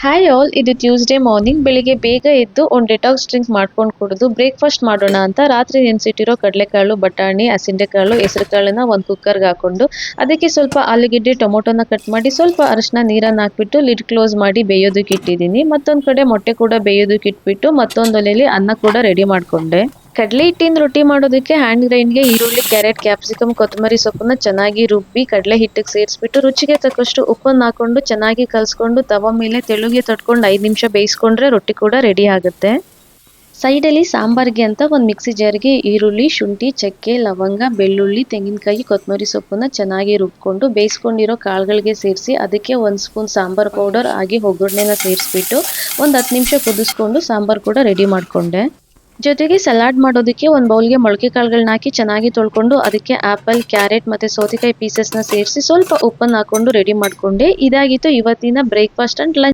Hi all, ಇದು Tuesday morning. ಬೆಳಿಗ್ಗೆ ಬೇಗ ಎದ್ದು ಒಂದು ಡೆಟಾಕ್ಸ್ ಡ್ರಿಂಕ್ ಮಾಡ್ಕೊಂಡು ಕುಡಿದು ಬ್ರೇಕ್ಫಾಸ್ಟ್ ಮಾಡೋಣ ಅಂತ ರಾತ್ರಿ ನೆನೆಸಿಟ್ಟಿರೋ ಕಡಲೆಕಾಳು, ಬಟಾಣಿ, ಹಸಿಂಡೆಕಾಳು, ಹೆಸರುಕಾಳನ್ನ ಒಂದು ಕುಕ್ಕರ್ಗೆ ಹಾಕೊಂಡು ಅದಕ್ಕೆ ಸ್ವಲ್ಪ ಆಲೂಗೆಡ್ಡೆ, ಟೊಮೊಟೊನ ಕಟ್ ಮಾಡಿ ಸ್ವಲ್ಪ ಅರಿಶಿನ ನೀರನ್ನು ಹಾಕ್ಬಿಟ್ಟು ಲಿಡ್ ಕ್ಲೋಸ್ ಮಾಡಿ ಬೇಯೋದಕ್ಕೆ ಇಟ್ಟಿದ್ದೀನಿ. ಮತ್ತೊಂದು ಕಡೆ ಮೊಟ್ಟೆ ಕೂಡ ಬೇಯೋದಕ್ಕೆ ಇಟ್ಬಿಟ್ಟು ಮತ್ತೊಂದು ಒಲೆಯಲ್ಲಿ ಅನ್ನ ಕೂಡ ರೆಡಿ ಮಾಡಿಕೊಂಡೆ. ಕಡಲೆ ಹಿಟ್ಟಿನ ರೊಟ್ಟಿ ಮಾಡೋದಕ್ಕೆ ಹ್ಯಾಂಡ್ ಗ್ರೈಂಡ್ಗೆ ಈರುಳ್ಳಿ, ಕ್ಯಾರೆಟ್, ಕ್ಯಾಪ್ಸಿಕಮ್, ಕೊತ್ತಂಬರಿ ಸೊಪ್ಪನ್ನ ಚೆನ್ನಾಗಿ ರುಬ್ಬಿ ಕಡಲೆ ಹಿಟ್ಟಿಗೆ ಸೇರಿಸ್ಬಿಟ್ಟು ರುಚಿಗೆ ತಕ್ಕಷ್ಟು ಉಪ್ಪನ್ನು ಹಾಕೊಂಡು ಚೆನ್ನಾಗಿ ಕಲಿಸ್ಕೊಂಡು ತವ ಮೇಲೆ ತೆಳುಗೆ ತಟ್ಕೊಂಡು 5 ನಿಮಿಷ ಬೇಯಿಸ್ಕೊಂಡ್ರೆ ರೊಟ್ಟಿ ಕೂಡ ರೆಡಿ ಆಗುತ್ತೆ. ಸೈಡಲ್ಲಿ ಸಾಂಬಾರ್ಗೆ ಅಂತ ಒಂದು ಮಿಕ್ಸಿ ಜಾರ್ಗೆ ಈರುಳ್ಳಿ, ಶುಂಠಿ, ಚಕ್ಕೆ, ಲವಂಗ, ಬೆಳ್ಳುಳ್ಳಿ, ತೆಂಗಿನಕಾಯಿ, ಕೊತ್ತಂಬರಿ ಸೊಪ್ಪನ್ನ ಚೆನ್ನಾಗಿ ರುಬ್ಕೊಂಡು ಬೇಯಿಸ್ಕೊಂಡಿರೋ ಕಾಳುಗಳಿಗೆ ಸೇರಿಸಿ ಅದಕ್ಕೆ 1 ಸ್ಪೂನ್ ಸಾಂಬಾರ್ ಪೌಡರ್ ಆಗಿ ಒಗ್ಗರಣೆನ ಸೇರಿಸ್ಬಿಟ್ಟು ಒಂದು 10 ನಿಮಿಷ ಕುದಿಸ್ಕೊಂಡು ಸಾಂಬಾರು ಕೂಡ ರೆಡಿ ಮಾಡಿಕೊಂಡೆ. ಜೊತೆಗೆ ಸಲಾಡ್ ಮಾಡೋದಕ್ಕೆ ಒಂದು ಬೌಲ್ಗೆ ಮೊಳಕೆ ಕಾಳುಗಳನ್ನ ಹಾಕಿ ಚೆನ್ನಾಗಿ ತೊಳ್ಕೊಂಡು ಅದಕ್ಕೆ ಆ್ಯಪಲ್, ಕ್ಯಾರೆಟ್ ಮತ್ತು ಸೌತೆಕಾಯಿ ಪೀಸಸ್ನ ಸೇರಿಸಿ ಸ್ವಲ್ಪ ಉಪ್ಪನ್ನು ಹಾಕೊಂಡು ರೆಡಿ ಮಾಡಿಕೊಂಡೆ. ಇದಾಗಿತ್ತು ಇವತ್ತಿನ ಬ್ರೇಕ್ಫಾಸ್ಟ್ ಆ್ಯಂಡ್ ಲಂಚ್.